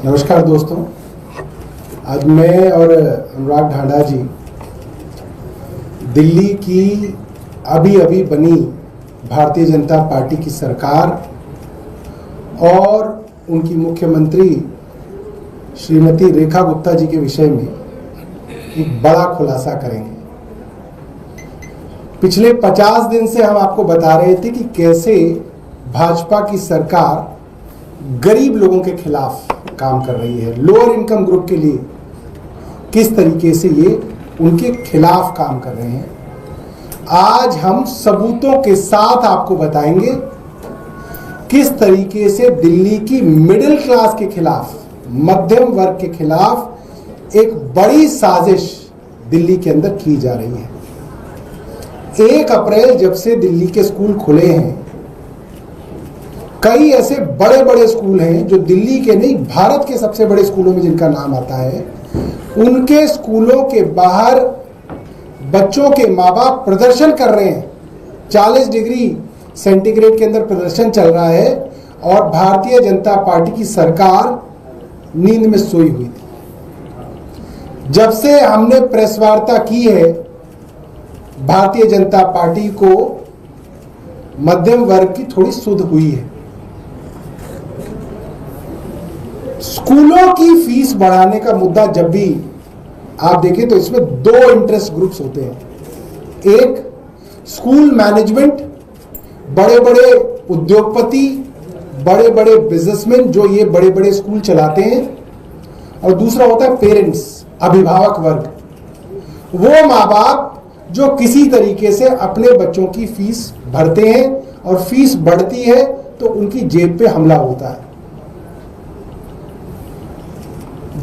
नमस्कार दोस्तों, आज मैं और अनुराग ढांडा जी दिल्ली की अभी बनी भारतीय जनता पार्टी की सरकार और उनकी मुख्यमंत्री श्रीमती रेखा गुप्ता जी के विषय में एक बड़ा खुलासा करेंगे। पिछले 50 दिन से हम आपको बता रहे थे कि कैसे भाजपा की सरकार गरीब लोगों के खिलाफ काम कर रही है, लोअर इनकम ग्रुप के लिए किस तरीके से ये उनके खिलाफ काम कर रहे हैं। आज हम सबूतों के साथ आपको बताएंगे किस तरीके से दिल्ली की मिडिल क्लास के खिलाफ, मध्यम वर्ग के खिलाफ एक बड़ी साजिश दिल्ली के अंदर की जा रही है। 1 अप्रैल जब से दिल्ली के स्कूल खुले हैं, कई ऐसे बड़े बड़े स्कूल हैं जो दिल्ली के नहीं, भारत के सबसे बड़े स्कूलों में जिनका नाम आता है, उनके स्कूलों के बाहर बच्चों के माँ बाप प्रदर्शन कर रहे हैं। 40 डिग्री सेंटीग्रेड के अंदर प्रदर्शन चल रहा है और भारतीय जनता पार्टी की सरकार नींद में सोई हुई थी। जब से हमने प्रेस वार्ता की है, भारतीय जनता पार्टी को मध्यम वर्ग की थोड़ी सुध हुई है। स्कूलों की फीस बढ़ाने का मुद्दा जब भी आप देखें तो इसमें 2 इंटरेस्ट ग्रुप्स होते हैं। एक स्कूल मैनेजमेंट, बड़े बड़े उद्योगपति, बड़े बड़े बिजनेसमैन जो ये बड़े बड़े स्कूल चलाते हैं, और दूसरा होता है पेरेंट्स, अभिभावक वर्ग, वो माँ बाप जो किसी तरीके से अपने बच्चों की फीस भरते हैं और फीस बढ़ती है तो उनकी जेब पे हमला होता है।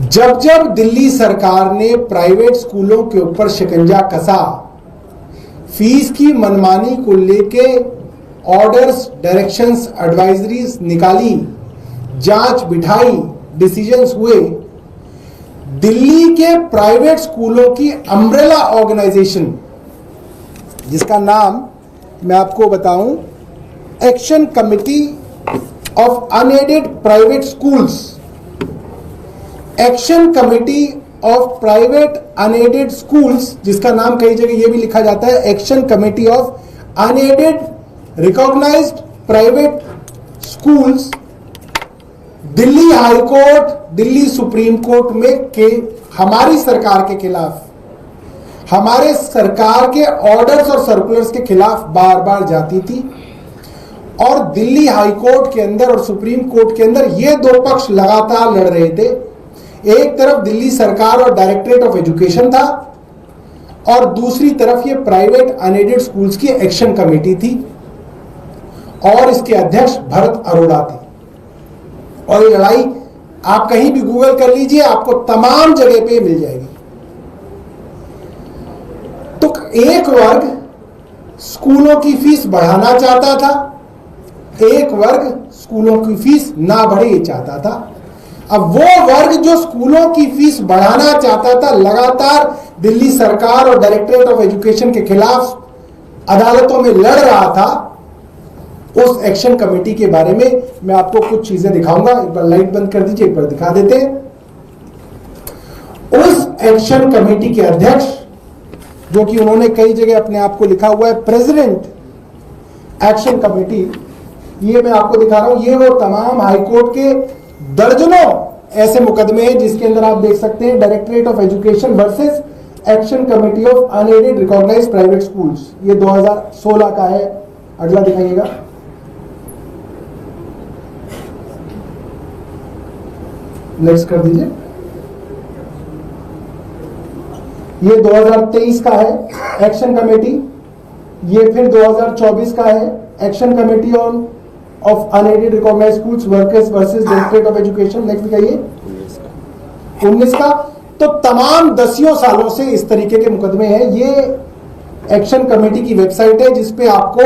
जब जब दिल्ली सरकार ने प्राइवेट स्कूलों के ऊपर शिकंजा कसा, फीस की मनमानी को लेके ऑर्डर्स, डायरेक्शंस, एडवाइजरीज निकाली, जांच बिठाई, डिसीजंस हुए, दिल्ली के प्राइवेट स्कूलों की अम्ब्रेला ऑर्गेनाइजेशन, जिसका नाम मैं आपको बताऊं, action committee of unaided private schools, action committee of private unaided schools, जिसका नाम कई जगह यह भी लिखा जाता है action committee of unaided recognised private schools, Delhi high court, Delhi supreme court में के हमारी सरकार के खिलाफ, हमारे सरकार के ऑर्डर्स और सर्कुलर्स के खिलाफ बार बार जाती थी। और दिल्ली हाई कोर्ट के अंदर और सुप्रीम कोर्ट के अंदर ये 2 पक्ष लगातार लड़ रहे थे। एक तरफ दिल्ली सरकार और डायरेक्टरेट ऑफ एजुकेशन था और दूसरी तरफ ये प्राइवेट अनएडेड स्कूल्स की एक्शन कमेटी थी और इसके अध्यक्ष भरत अरोड़ा थे। और ये लड़ाई आप कहीं भी गूगल कर लीजिए, आपको तमाम जगह पे मिल जाएगी। तो एक वर्ग स्कूलों की फीस बढ़ाना चाहता था, एक वर्ग स्कूलों की फीस ना बढ़े चाहता था। अब वो वर्ग जो स्कूलों की फीस बढ़ाना चाहता था, लगातार दिल्ली सरकार और डायरेक्टरेट ऑफ एजुकेशन के खिलाफ अदालतों में लड़ रहा था। उस एक्शन कमेटी के बारे में मैं आपको कुछ चीजें दिखाऊंगा। एक बार लाइट बंद कर दीजिए, एक बार दिखा देते हैं। उस एक्शन कमेटी के अध्यक्ष, जो कि उन्होंने कई जगह अपने आप को लिखा हुआ है प्रेसिडेंट एक्शन कमेटी, ये मैं आपको दिखा रहा हूं। ये वो तमाम हाईकोर्ट के दर्जनों ऐसे मुकदमे हैं जिसके अंदर आप देख सकते हैं directorate of education versus action committee of unaided recognised private schools. ये 2016 का है। अगला दिखाइएगा। नेक्स्ट कर दीजिए। ये 2023 का है एक्शन कमेटी। ये फिर 2024 का है action committee on of unaided recognised schools workers versus directorate of education. Next दिखाइए 19 का। तो तमाम 10 सालों से इस तरीके के मुकदमे हैं। ये एक्शन कमेटी की वेबसाइट है जिसपे आपको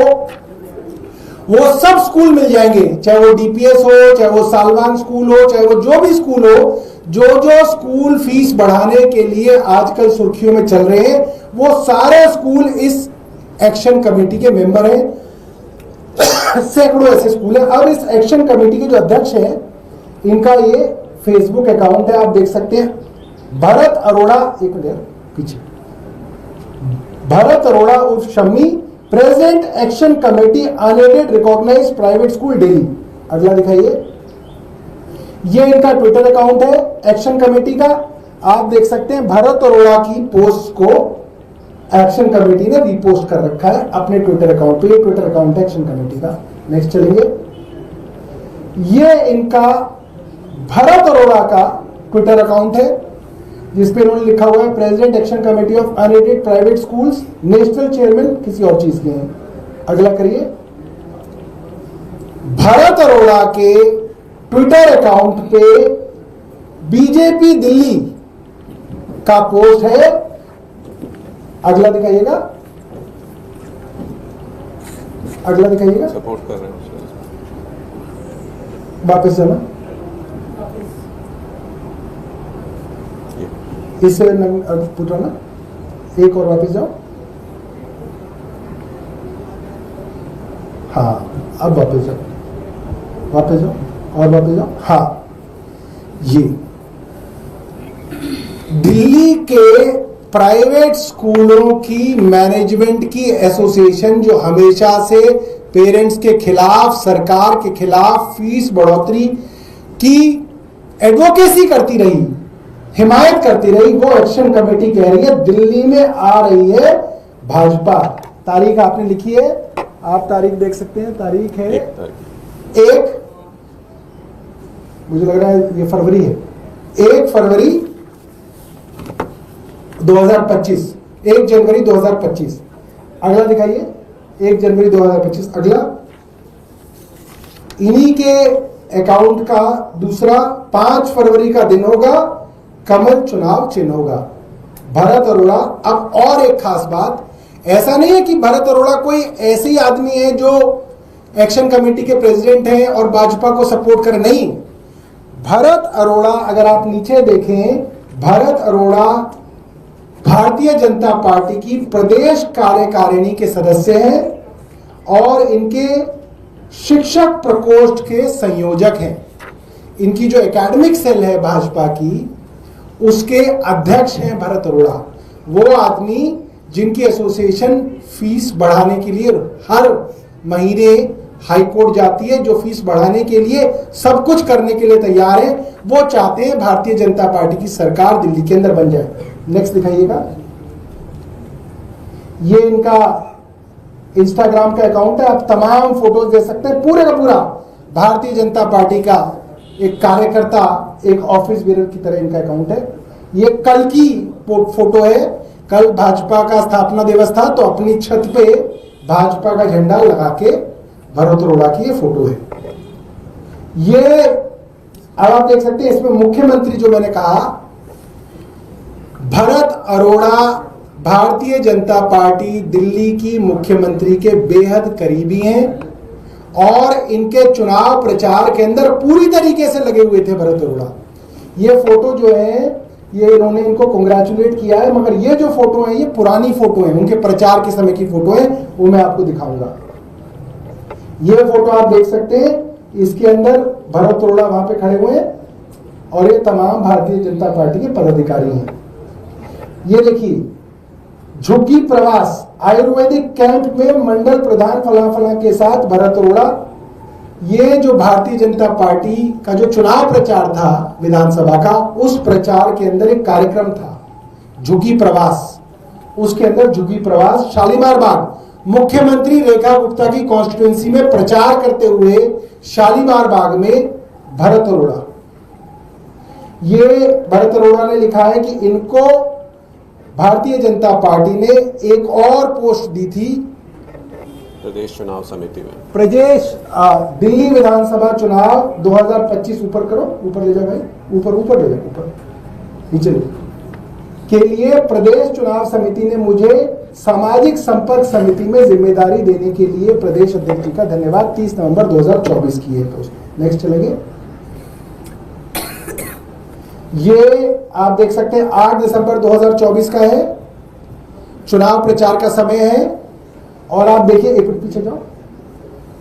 वो सब स्कूल मिल जाएंगे, चाहे वो डीपीएस हो, चाहे वो सालवान स्कूल हो, चाहे वो जो भी स्कूल हो, जो स्कूल फीस बढ़ाने के लिए आजकल सुर्खियों में चल रहे हैं, वो सारे स्कूल इस एक्शन कमेटी के मेंबर हैं। सैकड़ों ऐसे स्कूल हैं। और इस एक्शन कमेटी के जो अध्यक्ष हैं, इनका ये फेसबुक अकाउंट है, आप देख सकते हैं भरत अरोड़ा, एक मिनट पीछे, भरत अरोड़ा उर्फ Shammi, present action committee unaided recognised private school Delhi. अगला दिखाइए, ये इनका ट्विटर अकाउंट है एक्शन कमेटी का। आप देख सकते हैं भरत अरोड़ा की पोस्ट को एक्शन कमेटी ने रीपोस्ट कर रखा है अपने ट्विटर अकाउंट पे। ये ट्विटर अकाउंट है एक्शन कमेटी का। नेक्स्ट चलेंगे, ये इनका भरत अरोड़ा का ट्विटर अकाउंट है जिसपे इन्होंने लिखा हुआ है president action committee of unaided private schools, national chairman किसी और चीज के हैं। अगला करिए, भरत अरोड़ा के ट्विटर अकाउंट पे बीजेपी दिल्ली का पोस्ट है। अगला दिखाइएगा, अगला दिखाइएगा, सपोर्ट कर रहे हैं। वापस जाना, इससे पूछो ना, एक और वापस जाओ। हाँ, अब वापस जाओ, वापस जाओ और वापस जाओ। हाँ, ये दिल्ली के प्राइवेट स्कूलों की मैनेजमेंट की एसोसिएशन जो हमेशा से पेरेंट्स के खिलाफ, सरकार के खिलाफ फीस बढ़ोतरी की एडवोकेसी करती रही, हिमायत करती रही, वो एक्शन कमेटी कह रही है दिल्ली में आ रही है भाजपा। तारीख आपने लिखी है, आप तारीख देख सकते हैं, तारीख है 1, मुझे लग रहा है ये फरवरी है, 1 फरवरी 2025, 1 जनवरी 2025। अगला दिखाइए, 1 जनवरी 2025। अगला इन्हीं के अकाउंट का दूसरा 5 फरवरी का दिन होगा, कमल चुनाव चिन्ह होगा। भरत अरोड़ा। अब और एक खास बात, ऐसा नहीं है कि भरत अरोड़ा कोई ऐसे ही आदमी है जो एक्शन कमेटी के प्रेसिडेंट हैं और भाजपा को सपोर्ट कर, नहीं। भरत अरोड़ा, अगर आप नीचे देखें, भरत अरोड़ा भारतीय जनता पार्टी की प्रदेश कार्यकारिणी के सदस्य हैं और इनके शिक्षक प्रकोष्ठ के संयोजक हैं। इनकी जो एकेडमिक सेल है भाजपा की, उसके अध्यक्ष हैं भरत अरोड़ा। वो आदमी जिनकी एसोसिएशन फीस बढ़ाने के लिए हर महीने हाई कोर्ट जाती है, जो फीस बढ़ाने के लिए सब कुछ करने के लिए तैयार है। वो चाहते हैं भारतीय जनता पार्टी की सरकार दिल्ली के अंदर बन जाए। नेक्स्ट दिखाइएगा, ये इनका इंस्टाग्राम का अकाउंट है, आप तमाम फोटोज देख सकते हैं। पूरे का पूरा भारतीय जनता पार्टी का एक कार्यकर्ता, एक ऑफिस बेरर की तरह इनका अकाउंट है। ये कल की फोटो है, कल भाजपा का स्थापना दिवस था तो अपनी छत पे भाजपा का झंडा लगा के भरत अरोड़ा की ये फोटो है। ये अब आप देख सकते हैं, इसमें मुख्यमंत्री जो मैंने कहा, भरत अरोड़ा भारतीय जनता पार्टी दिल्ली की मुख्यमंत्री के बेहद करीबी हैं और इनके चुनाव प्रचार के अंदर पूरी तरीके से लगे हुए थे भरत अरोड़ा। ये फोटो जो है, ये इन्होंने इनको कांग्रेचुलेट किया है, मगर ये जो फोटो है ये पुरानी फोटो है, उनके प्रचार के समय की फोटो है, वो मैं आपको दिखाऊंगा। ये फोटो आप देख सकते हैं, इसके अंदर भरत अरोड़ा वहां पे खड़े हुए हैं और ये तमाम भारतीय जनता पार्टी के पदाधिकारी हैं। ये देखिए, झुग्गी प्रवास आयुर्वेदिक कैंप में मंडल प्रधान फला फला के साथ भरत अरोड़ा। ये जो भारतीय जनता पार्टी का जो चुनाव प्रचार था विधानसभा का, उस प्रचार के अंदर एक कार्यक्रम था झुग्गी प्रवास। उसके अंदर झुग्गी प्रवास, शालीमार बाग, मुख्यमंत्री रेखा गुप्ता की कॉन्स्टिट्यूएंसी में प्रचार करते हुए शालीमार बाग में भरत अरोड़ा। ये भरत अरोड़ा ने लिखा है कि इनको भारतीय जनता पार्टी ने एक और पोस्ट दी थी प्रदेश चुनाव समिति में, प्रदेश दिल्ली विधानसभा चुनाव 2025, ऊपर करो, ऊपर ले जाओ भाई, ऊपर ऊपर ले जाओ, ऊपर नीचे ले, के लिए प्रदेश चुनाव समिति ने मुझे सामाजिक संपर्क समिति में जिम्मेदारी देने के लिए प्रदेश अध्यक्ष जी का धन्यवाद। 30 नवंबर 2024 की है पोस्ट। नेक्स्ट चलेंगे, ये आप देख सकते हैं 8 दिसंबर 2024 का है, चुनाव प्रचार का समय है। और आप देखिए, एक मिनट पीछे जाओ,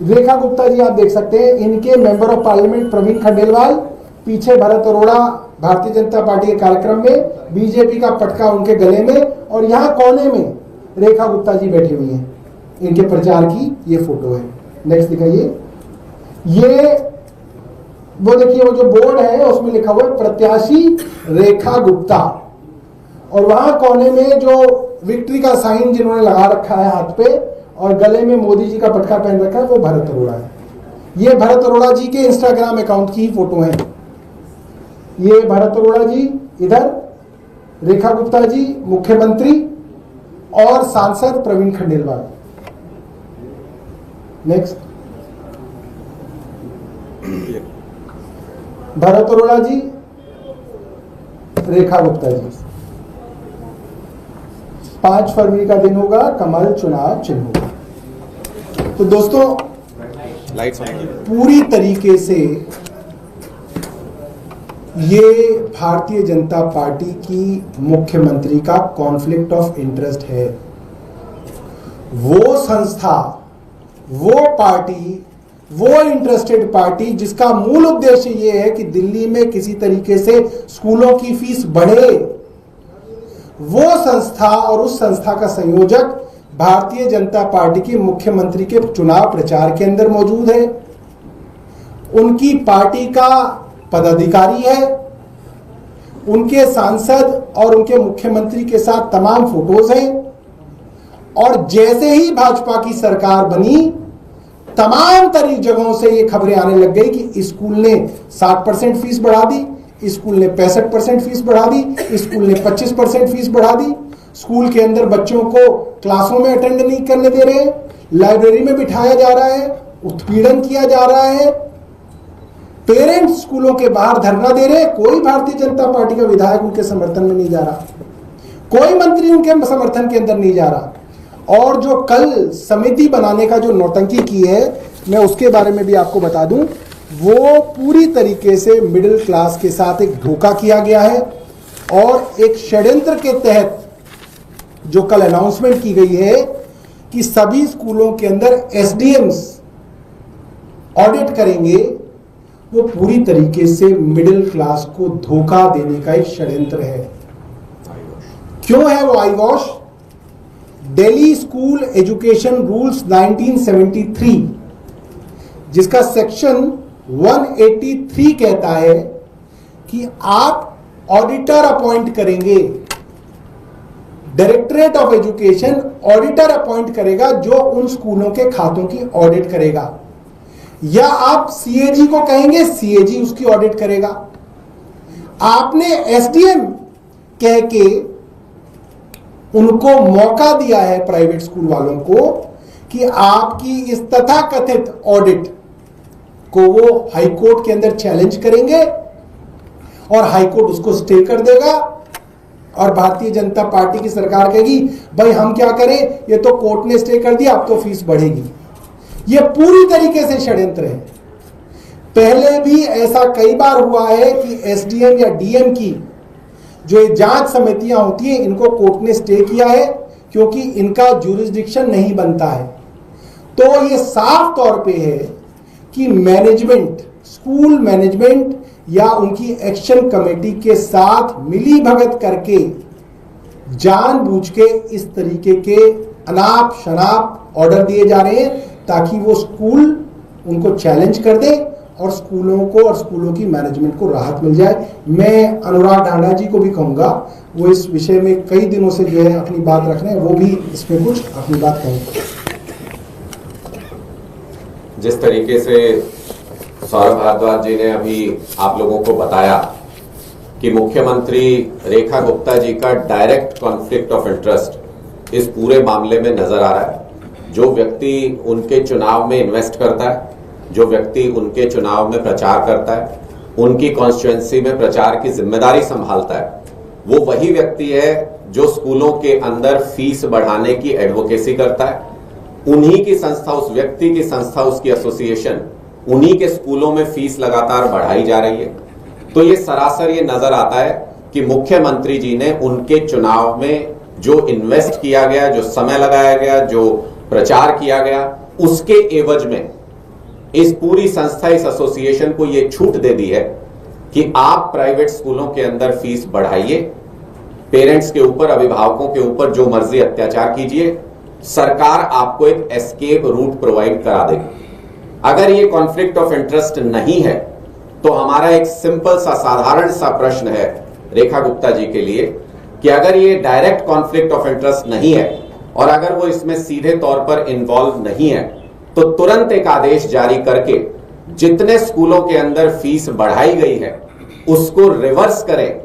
रेखा गुप्ता जी आप देख सकते हैं, इनके member of parliament Praveen Khandelwal, पीछे भरत अरोड़ा भारतीय जनता पार्टी के कार्यक्रम में, बीजेपी का पटका उनके गले में, और यहाँ कोने में रेखा गुप्ता जी बैठी हुई हैं। इनके प्रचार की ये फोटो है। नेक्स्ट दिखाइए। ये वो देखिए, वो जो बोर्ड है उसमें लिखा हुआ है प्रत्याशी रेखा गुप्ता, और वहां कोने में जो विक्ट्री का साइन जिन्होंने लगा रखा है हाथ पे और गले में मोदी जी का पटका पहन रखा है, वो भरत अरोड़ा है। ये भरत अरोड़ा जी के इंस्टाग्राम अकाउंट की फोटो है। ये भरत अरोड़ा जी इधर, रेखा गुप्ता जी मुख्यमंत्री और सांसद प्रवीण खंडेलवाल। नेक्स्ट, भरत अरोड़ा जी, रेखा गुप्ता जी। 5 फरवरी का दिन होगा, कमल चुनाव चिन्ह होगा। तो दोस्तों, लाइट्स पूरी तरीके से ये भारतीय जनता पार्टी की मुख्यमंत्री का कॉन्फ्लिक्ट ऑफ इंटरेस्ट है। वो संस्था, वो पार्टी, वो इंटरेस्टेड पार्टी जिसका मूल उद्देश्य ये है कि दिल्ली में किसी तरीके से स्कूलों की फीस बढ़े, वो संस्था और उस संस्था का संयोजक भारतीय जनता पार्टी के मुख्यमंत्री के चुनाव प्रचार के अंदर मौजूद है। उनकी पार्टी का पदाधिकारी है, उनके सांसद और उनके मुख्यमंत्री के साथ तमाम फोटोज हैं। और जैसे ही भाजपा की सरकार बनी, तमाम जगहों से ये खबरें आने लग गई कि स्कूल ने 60% फीस बढ़ा दी, स्कूल ने 65% फीस बढ़ा दी, स्कूल ने 25% फीस बढ़ा दी, स्कूल के अंदर बच्चों को क्लासों में अटेंड नहीं करने दे रहे, लाइब्रेरी में बिठाया जा रहा है, उत्पीड़न किया जा रहा है, पेरेंट्स स्कूलों के बाहर धरना दे रहे। कोई भारतीय जनता पार्टी का विधायक उनके समर्थन में नहीं जा रहा, कोई मंत्री उनके समर्थन के अंदर नहीं जा रहा। और जो कल समिति बनाने का जो नौटंकी की है, मैं उसके बारे में भी आपको बता दूं, वो पूरी तरीके से मिडिल क्लास के साथ एक धोखा किया गया है। और एक षड्यंत्र के तहत जो कल अनाउंसमेंट की गई है कि सभी स्कूलों के अंदर एसडीएम्स ऑडिट करेंगे, वो पूरी तरीके से मिडिल क्लास को धोखा देने का एक षड्यंत्र है। क्यों है वो eye wash? Delhi school education rules 1973, जिसका सेक्शन 183 कहता है कि आप ऑडिटर अपॉइंट करेंगे, directorate of education auditor appoint करेगा जो उन स्कूलों के खातों की ऑडिट करेगा, या आप सीएजी को कहेंगे, सीएजी उसकी ऑडिट करेगा। आपने एसडीएम कह के उनको मौका दिया है, प्राइवेट स्कूल वालों को, कि आपकी इस तथाकथित ऑडिट को वो हाईकोर्ट के अंदर चैलेंज करेंगे और हाईकोर्ट उसको स्टे कर देगा। और भारतीय जनता पार्टी की सरकार कहेगी, भाई हम क्या करें, ये तो कोर्ट ने स्टे कर दिया, अब तो फीस बढ़ेगी। ये पूरी तरीके से षड्यंत्र है। पहले भी ऐसा कई बार हुआ है कि एसडीएम या डीएम की जो जांच समितियां होती हैं, इनको कोर्ट ने स्टे किया है क्योंकि इनका ज्यूरिसडिक्शन नहीं बनता है। तो ये साफ तौर पे है कि मैनेजमेंट, स्कूल मैनेजमेंट या उनकी एक्शन कमेटी के साथ मिली भगत करके जानबूझ के इस तरीके के अनाप शनाप ऑर्डर दिए जा रहे हैं ताकि वो स्कूल उनको चैलेंज कर दे और स्कूलों को और स्कूलों की मैनेजमेंट को राहत मिल जाए। मैं अनुराग ढांडा जी को भी कहूंगा, वो इस विषय में कई दिनों से जो है अपनी बात रख रहे हैं, वो भी इसमें कुछ अपनी बात कहेंगे। जिस तरीके से सौरभ भारद्वाज जी ने अभी आप लोगों को बताया कि मुख्यमंत्री रेखा गुप्ता जी का डायरेक्ट कॉन्फ्लिक्ट ऑफ इंटरेस्ट इस पूरे मामले में नजर आ रहा है। जो व्यक्ति उनके चुनाव में इन्वेस्ट करता है, जो व्यक्ति उनके चुनाव में प्रचार करता है, उनकी कॉन्स्टिट्यूएंसी में प्रचार की जिम्मेदारी संभालता है, वो वही व्यक्ति है जो स्कूलों के अंदर फीस बढ़ाने की एडवोकेसी करता है। उन्हीं की संस्था, उस व्यक्ति की संस्था, उसकी एसोसिएशन, उन्हीं के स्कूलों में फीस लगातार बढ़ाई जा रही है। तो ये सरासर ये नजर आता है कि मुख्यमंत्री जी ने उनके चुनाव में जो इन्वेस्ट किया गया, जो समय लगाया गया, जो प्रचार किया गया, उसके एवज में इस पूरी संस्था, इस एसोसिएशन को ये छूट दे दी है कि आप प्राइवेट स्कूलों के अंदर फीस बढ़ाइए, पेरेंट्स के ऊपर, अभिभावकों के ऊपर जो मर्जी अत्याचार कीजिए, सरकार आपको एक एस्केप रूट प्रोवाइड करा देगी। अगर ये कॉन्फ्लिक्ट ऑफ इंटरेस्ट नहीं है तो हमारा एक सिंपल सा साधारण सा प्रश्न है रेखा गुप्ता जी के लिए कि अगर ये डायरेक्ट कॉन्फ्लिक्ट ऑफ इंटरेस्ट नहीं है और अगर वो इसमें सीधे तौर पर इन्वॉल्व नहीं है तो तुरंत एक आदेश जारी करके जितने स्कूलों के अंदर फीस बढ़ाई गई है उसको रिवर्स करें।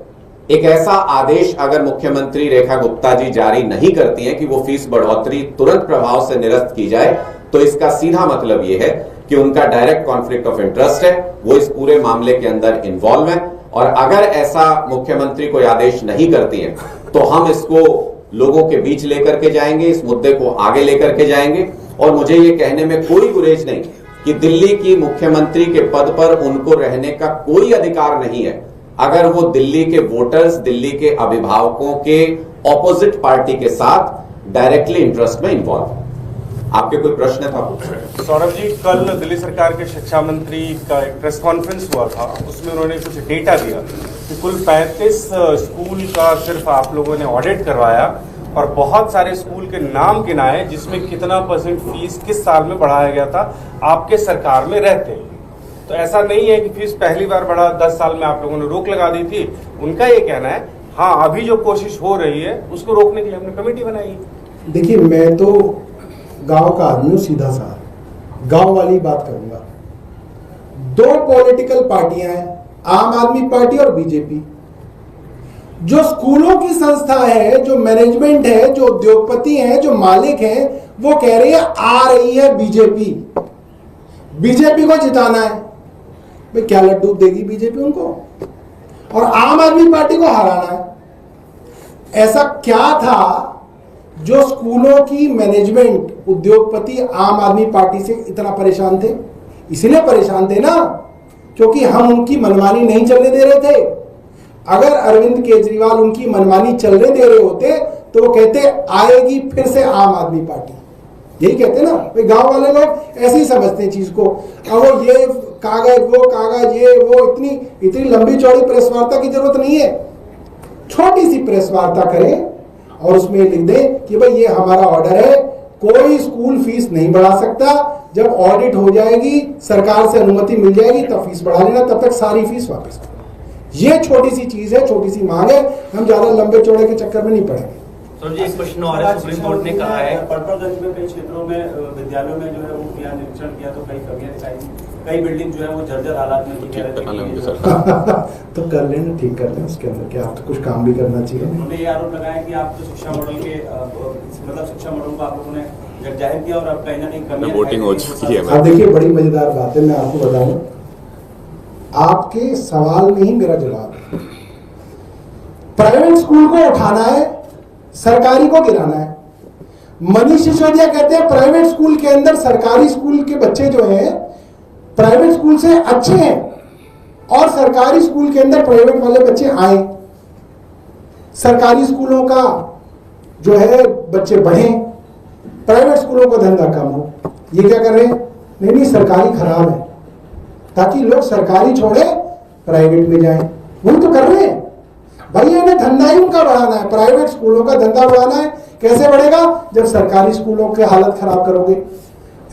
एक ऐसा आदेश अगर मुख्यमंत्री रेखा गुप्ता जी जारी नहीं करती हैं कि वो फीस बढ़ोतरी तुरंत प्रभाव से निरस्त की जाए, तो इसका सीधा मतलब यह है कि उनका डायरेक्ट कॉन्फ्लिक्ट ऑफ इंटरेस्ट है, वो इस पूरे मामले के अंदर इन्वॉल्व है। और अगर ऐसा मुख्यमंत्री कोई आदेश नहीं करती है तो हम इसको लोगों के बीच लेकर के जाएंगे, इस मुद्दे को आगे लेकर के जाएंगे। और मुझे ये कहने में कोई गुरेज नहीं कि दिल्ली की मुख्यमंत्री के पद पर उनको रहने का कोई अधिकार नहीं है अगर वो दिल्ली के वोटर्स, दिल्ली के अभिभावकों के ऑपोजिट पार्टी के साथ डायरेक्टली इंटरेस्ट में इन्वॉल्व। आपके कोई प्रश्न था? सौरभ जी, कल दिल्ली सरकार के शिक्षा मंत्री का एक प्रेस कॉन्फ्रेंस हुआ था, उसमें उन्होंने कुछ डेटा दिया कि कुल 35 स्कूल का सिर्फ आप लोगों ने ऑडिट करवाया और बहुत सारे स्कूल के नाम गिनाए जिसमें कितना % फीस किस साल में बढ़ाया गया था आपके सरकार में रहते। तो ऐसा नहीं है कि फीस पहली बार बढ़ा, 10 साल में आप लोगों ने रोक लगा दी थी। उनका ये कहना है हाँ अभी जो कोशिश हो रही है उसको रोकने के लिए हमने कमेटी बनाई। देखिए, मैं तो गांव का आदमी हूं, सीधा सा गांव वाली बात करूंगा। 2 पॉलिटिकल पार्टियां हैं, आम आदमी पार्टी और बीजेपी। जो स्कूलों की संस्था है, जो मैनेजमेंट है, जो उद्योगपति हैं, जो मालिक हैं, वो कह रही है आ रही है बीजेपी, बीजेपी को जिताना है। भाई क्या लड्डू देगी बीजेपी उनको, और आम आदमी पार्टी को हराना है। ऐसा क्या था जो स्कूलों की मैनेजमेंट, उद्योगपति आम आदमी पार्टी से इतना परेशान थे? इसलिए परेशान थे ना क्योंकि हम उनकी मनमानी नहीं चलने दे रहे थे। अगर अरविंद केजरीवाल उनकी मनमानी चलने दे रहे होते तो वो कहते आएगी फिर से आम आदमी पार्टी, यही कहते ना। भाई गांव वाले लोग ऐसे ही समझते हैं चीज को। अब वो ये कागज, वो कागज, ये वो, इतनी लंबी चौड़ी प्रेस वार्ता की जरूरत नहीं है। छोटी सी प्रेस वार्ता करें और उसमें लिख दें कि भाई ये हमारा ऑर्डर है, कोई स्कूल फीस नहीं बढ़ा सकता। जब ऑडिट हो जाएगी, सरकार से अनुमति मिल जाएगी, तब फीस बढ़ा लेना, तब तक सारी फीस वापस करो। ये छोटी सी चीज है, छोटी सी मांग है। हम ज्यादा लंबे चौड़े के चक्कर में नहीं पड़ेंगे। तो जी एक प्रश्न और है, सुप्रीम कोर्ट ने कहा है पटनागंज में कई क्षेत्रों में विद्यालयों में जो है वो यहाँ निरीक्षण किया तो कई कमियां दिखाई, कई बिल्डिंग जो है वो जर्जर हालात में तो कर लेना, ठीक कर लेना, उसके अंदर क्या, आप तो कुछ काम भी करना चाहिए। उन्होंने ये आरोप लगाया कि आप तो शिक्षा मॉडल के मतलब शिक्षा मॉडल को आप लोगों ने जाहिर किया और अब कहीं ना कहीं कमियां वोटिंग हो चुकी है। अब देखिए, बड़ी मजेदार बात है, मैं आपको बताऊं, आपके सवाल में ही मेरा जवाब है। प्राइवेट स्कूल को उठाना है, सरकारी को गिराना है। मनीष सिसोदिया कहते हैं प्राइवेट स्कूल के अंदर सरकारी स्कूल के बच्चे जो हैं प्राइवेट स्कूल से अच्छे हैं और सरकारी स्कूल के अंदर प्राइवेट वाले बच्चे आए, सरकारी स्कूलों का जो है बच्चे बढ़े, प्राइवेट स्कूलों का धंधा कम हो। ये क्या कर रहे हैं? नहीं, सरकारी खराब है, ताकि लोग सरकारी छोड़े प्राइवेट में जाएं। वही तो कर रहे हैं भाई, इन्हें धंधा ही उनका बढ़ाना है, प्राइवेट स्कूलों का धंधा बढ़ाना है। कैसे बढ़ेगा? जब सरकारी स्कूलों की हालत खराब करोगे।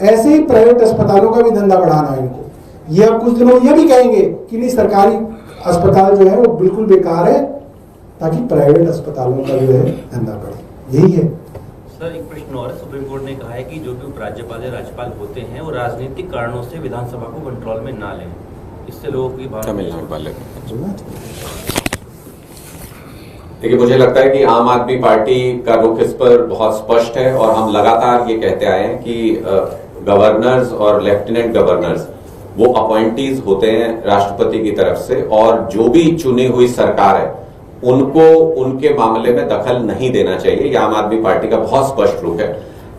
ऐसे ही प्राइवेट अस्पतालों का भी धंधा बढ़ाना है इनको। ये अब कुछ दिनों ये भी कहेंगे कि नहीं, सरकारी अस्पताल जो है वो बिल्कुल बेकार है, ताकि प्राइवेट अस्पतालों का जो है धंधा बढ़े। यही है सर। एक प्रश्न और है, सुप्रीम कोर्ट ने कहा है कि जो भी उपराज्यपाल या राज्यपाल होते हैं वो राजनीतिक कारणों से विधानसभा को कंट्रोल में ना लें, इससे लोगों की देखिए, मुझे लगता है कि आम आदमी पार्टी का रुख इस पर बहुत स्पष्ट है और हम लगातार ये कहते आए हैं कि गवर्नर्स और लेफ्टिनेंट गवर्नर्स वो अपॉइंटीज होते हैं राष्ट्रपति की तरफ से, और जो भी चुनी हुई सरकार है उनको उनके मामले में दखल नहीं देना चाहिए। ये आम आदमी पार्टी का बहुत स्पष्ट रुख है।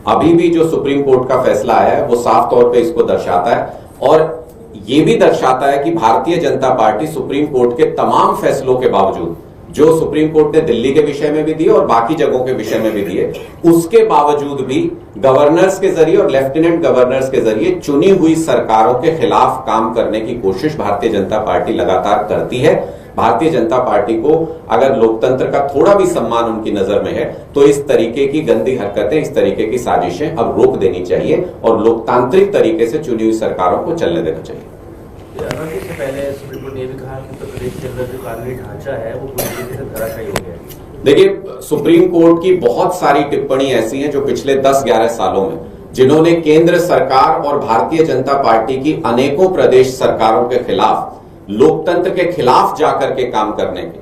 अभी भी जो सुप्रीम कोर्ट का फैसला आया है वो साफ तौर पे इसको दर्शाता है, और ये भी दर्शाता है कि Bharatiya Janata party supreme court के तमाम फैसलों के बावजूद जो सुप्रीम कोर्ट ने दिल्ली के विषय में भी दिए और बाकी जगहों के विषय में भी दिए, उसके बावजूद भी गवर्नर्स के जरिए और लेफ्टिनेंट गवर्नर्स के जरिए चुनी हुई सरकारों के खिलाफ काम करने की कोशिश भारतीय जनता पार्टी लगातार करती है। भारतीय जनता पार्टी को अगर लोकतंत्र का थोड़ा भी सम्मान उनकी नजर में है तो इस तरीके की गंदी हरकतें, इस तरीके की साजिशें अब रोक देनी चाहिए और लोकतांत्रिक तरीके से चुनी हुई सरकारों को चलने देना चाहिए। से पहले सुप्रीम कोर्ट ने भी कहा कि उत्तर प्रदेश के अंदर जो कानूनी ढांचा है वो पूरी तरीके से धराशायी हो गया है। देखिए, सुप्रीम कोर्ट की बहुत सारी टिप्पणी ऐसी हैं जो पिछले 10-11 सालों में, जिन्होंने केंद्र सरकार और भारतीय जनता पार्टी की अनेकों प्रदेश सरकारों के खिलाफ, लोकतंत्र के खिलाफ जाकर के काम करने के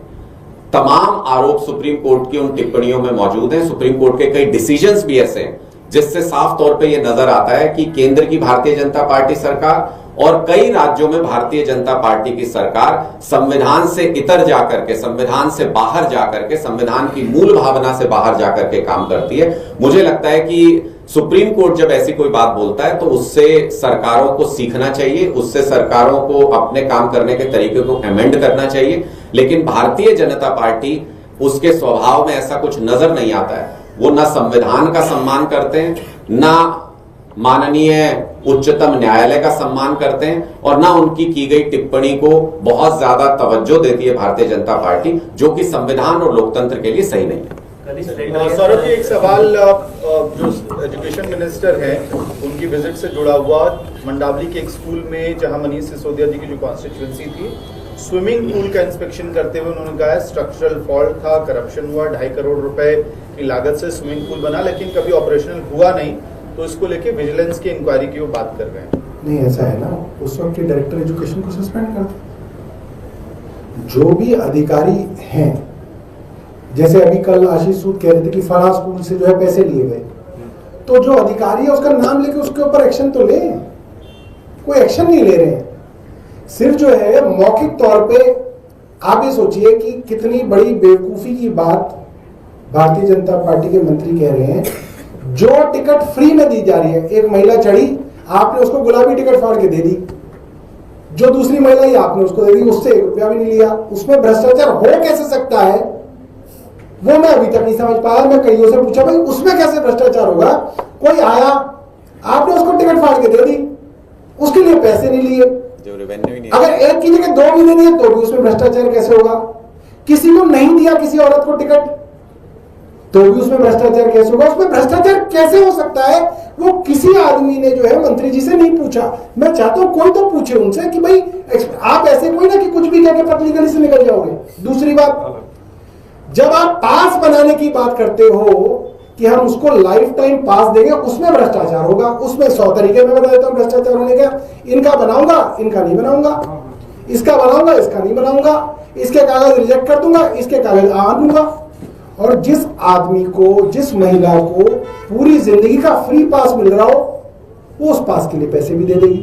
तमाम आरोप सुप्रीम कोर्ट की उन टिप्पणियों में मौजूद हैं। सुप्रीम कोर्ट के कई डिसीजंस भी ऐसे हैं जिससे साफ तौर पे यह नजर आता है कि केंद्र की भारतीय जनता पार्टी सरकार और कई राज्यों में भारतीय जनता पार्टी की सरकार संविधान से इतर जाकर के, संविधान से बाहर जाकर के, संविधान की मूल भावना से बाहर जाकर के काम करती है। मुझे लगता है कि सुप्रीम कोर्ट जब ऐसी कोई बात बोलता है तो उससे सरकारों को सीखना चाहिए, उससे सरकारों को अपने काम करने के तरीके को अमेंड करना चाहिए। लेकिन भारतीय जनता पार्टी, उसके स्वभाव में ऐसा कुछ नजर नहीं आता है। वो ना संविधान का सम्मान करते हैं, ना माननीय उच्चतम न्यायालय का सम्मान करते हैं, और ना उनकी की गई टिप्पणी को बहुत ज्यादा तवज्जो देती है भारतीय जनता पार्टी, जो कि संविधान और लोकतंत्र के लिए सही नहीं है। सौरभ जी, एक सवाल जो एजुकेशन मिनिस्टर हैं उनकी विजिट से जुड़ा हुआ, मंडावली के एक स्कूल में जहां मनीष सिसोदिया जी की जो कॉन्स्टिट्यूएंसी थी, स्विमिंग पूल का इंस्पेक्शन करते हुए उन्होंने कहा स्ट्रक्चरल फॉल्ट था, करप्शन हुआ, 2.5 करोड़ रुपए की लागत से स्विमिंग पूल बना, लेकिन कभी ऑपरेशनल हुआ नहीं, तो इसको लेके विजिलेंस की इंक्वायरी की वो बात कर रहे हैं। नहीं, ऐसा है ना, उस वक्त के डायरेक्टर एजुकेशन को सस्पेंड कर दो। जो भी अधिकारी हैं, जैसे अभी कल आशीष सूद कह रहे थे कि फला स्कूल से जो है पैसे लिए गए, तो जो अधिकारी है उसका नाम लेके उसके ऊपर एक्शन तो ले। कोई एक्शन नहीं ले रहे हैं, सिर्फ जो है मौखिक तौर पे। आप ये सोचिए कि कितनी बड़ी बेवकूफी की बात भारतीय जनता पार्टी के मंत्री कह रहे हैं। जो टिकट फ्री में दी जा रही है, एक महिला चढ़ी, आपने उसको गुलाबी टिकट फाड़ के दे दी, जो दूसरी महिला ही आपने उसको दे दी, उससे 1 रुपया भी नहीं लिया। उसमें भ्रष्टाचार हो कैसे सकता है, वो मैं अभी तक नहीं समझ पाया। मैं कईयों से पूछा, भाई उसमें कैसे भ्रष्टाचार होगा? कोई आया, आपने उसको टिकट फाड़ के दे दी, उसके लिए पैसे नहीं लिए। अगर एक की जगह 2 भी नहीं दिए तो भी उसमें भ्रष्टाचार कैसे होगा? किसी को नहीं दिया, किसी औरत को टिकट, तो भी उसमें भ्रष्टाचार कैसे होगा? उसमें भ्रष्टाचार कैसे हो सकता है? वो किसी आदमी ने जो है मंत्री जी से नहीं पूछा। मैं चाहता हूं कोई तो पूछे उनसे कि भाई आप ऐसे कोई ना कि कुछ भी कह के पतली गली से निकल जाओगे। दूसरी बात, जब आप पास बनाने की बात करते हो कि हम उसको लाइफ टाइम पास देंगे, उसमें भ्रष्टाचार होगा। उसमें 100 तरीके में बता देता हूं भ्रष्टाचार होने का। इनका बनाऊंगा, इनका नहीं बनाऊंगा, इसका बनाऊंगा, इसका नहीं बनाऊंगा, इसके कागज रिजेक्ट कर दूंगा, इसके कागज आन दूंगा। और जिस आदमी को, जिस महिला को पूरी जिंदगी का फ्री पास मिल रहा हो, वो उस पास के लिए पैसे भी दे देगी,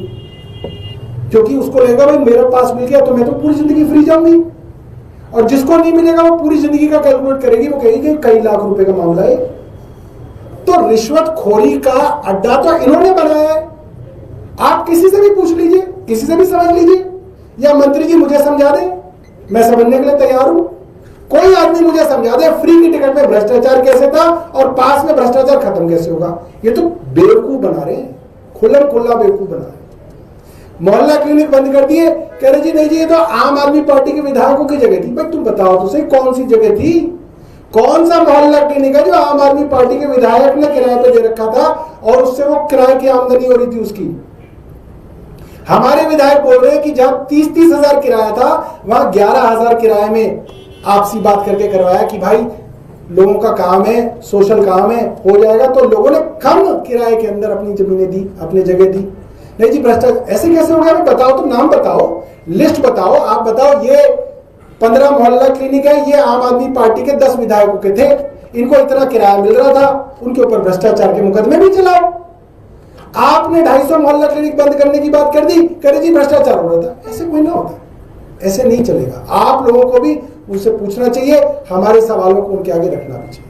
क्योंकि उसको लगेगा भाई मेरा पास मिल गया तो मैं तो पूरी जिंदगी फ्री जाऊंगी। और जिसको नहीं मिलेगा वो पूरी जिंदगी का कैलकुलेट करेगी, वो कहेगी कि कई लाख रुपए का मामला है। तो रिश्वतखोरी का अड्डा तो इन्होंने बनाया है। आप किसी से भी पूछ लीजिए, किसी से भी समझ लीजिए, या मंत्री जी मुझे समझा दें, मैं समझने के लिए तैयार हूं। कोई आदमी मुझे समझा दे फ्री की टिकट में भ्रष्टाचार कैसे था और पास में भ्रष्टाचार खत्म कैसे होगा। ये तो बेवकूफ बना रहे हैं, खुल्लम खुल्ला बेवकूफ बना रहे हैं। मोहल्ला क्लिनिक बंद कर दिए, कह रहे जी नहीं जी ये तो आम आदमी पार्टी के विधायकों की जगह थी। भाई तुम बताओ तो सही कौन सी जगह थी? कौन सा मोहल्ला क्लिनिक है जो आम आदमी पार्टी के विधायक ने किराए पर दे रखा था और उससे वो किराए की आमदनी हो रही थी उसकी? हमारे विधायक बोल रहे हैं कि जहां 30-30 हजार किराया था वहां 11,000 किराए में आपसी बात करके करवाया कि भाई लोगों का काम है, सोशल काम है, हो जाएगा। तो लोगों ने कम किराए के अंदर अपनी जमीनें दी, अपनी जगह दी। नहीं जी भ्रष्टाचार ऐसे कैसे हो गया? बताओ, तो नाम बताओ, लिस्ट बताओ। आप बताओ ये 15 मोहल्ला क्लिनिक है, ये आम आदमी पार्टी के 10 विधायकों के थे, इनको इतना किराया मिल रहा था, उनके ऊपर भ्रष्टाचार के मुकदमे भी चलाओ। आपने 250 मोहल्ला क्लिनिक बंद करने की बात कर दी, करे जी भ्रष्टाचार हो रहा था। ऐसे कोई ना होता, ऐसे नहीं चलेगा। आप लोगों को भी उनसे पूछना चाहिए, हमारे सवालों को उनके आगे रखना भी चाहिए।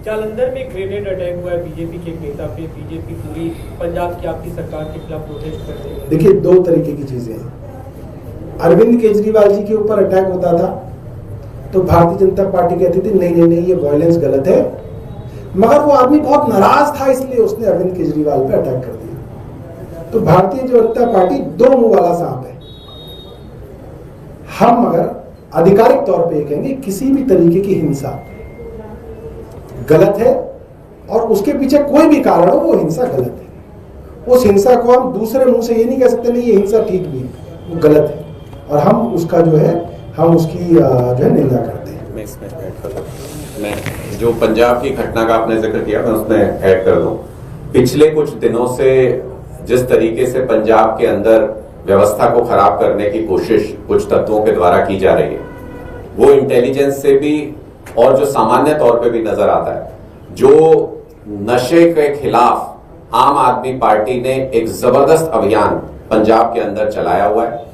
जालंधर में ग्रेनेड अटैक हुआ है बीजेपी के नेता पे, बीजेपी पूरी पंजाब की आपकी सरकार के खिलाफ प्रोटेस्ट कर रही है। देखिए 2 तरीके की चीजें हैं। अरविंद केजरीवाल जी के ऊपर अटैक होता था तो भारतीय जनता पार्टी कहती थी नहीं नहीं नहीं, ये वायलेंस गलत है। मगर वो आदमी बहुत नाराज था, इसलिए उसने अरविंद केजरीवाल पे अटैक कर दिया। तो भारतीय जनता पार्टी दो मुंह वाला सांप है। हम मगर आधिकारिक तौर पे कहेंगे किसी भी तरीके की हिंसा गलत है, और उसके पीछे कोई भी कारण हो वो हिंसा गलत है। उस हिंसा को हम दूसरे मुंह से ये नहीं कह सकते नहीं ये हिंसा ठीक भी है, वो गलत है, और हम उसका जो है हम उसकी जो है निंदा करते हैं। मैं इसमें ऐड कर दूं, मैं जो पंजाब की घटना का आपने जिक्र किया मैं उसमें ऐड कर दूं। पिछले कुछ दिनों से जिस तरीके से पंजाब के अंदर व्यवस्था को खराब करने की कोशिश कुछ तत्वों के द्वारा की जा रही है, वो इंटेलिजेंस से भी और जो सामान्य तौर पे भी नजर आता है। जो नशे के खिलाफ आम आदमी पार्टी ने एक जबरदस्त अभियान पंजाब के अंदर चलाया हुआ है,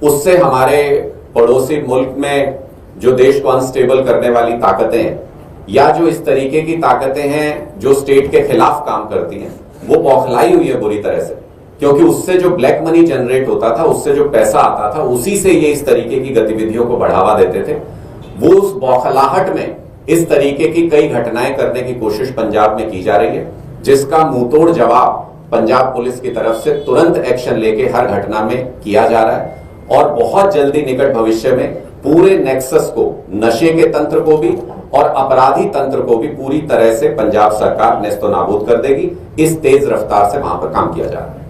उससे हमारे पड़ोसी मुल्क में जो देश को अनस्टेबल करने वाली ताकतें हैं या जो इस तरीके की ताकतें हैं जो स्टेट के खिलाफ काम करती हैं, वो बौखलाई हुई है बुरी तरह से, क्योंकि उससे जो ब्लैक मनी जनरेट होता था, उससे जो पैसा आता था, उसी से ये इस तरीके की गतिविधियों को बढ़ावा देते थे। वो उस बौखलाहट में इस तरीके की कई घटनाएं करने की कोशिश पंजाब में की जा रही है, जिसका मुंहतोड़ जवाब पंजाब पुलिस की तरफ से तुरंत एक्शन लेके हर घटना में किया जा रहा है। और बहुत जल्दी निकट भविष्य में पूरे नेक्सस को, नशे के तंत्र को भी और अपराधी तंत्र को भी पूरी तरह से पंजाब सरकार नेस्तनाबूद कर देगी। इस तेज रफ्तार से वहां पर काम किया जा रहा है।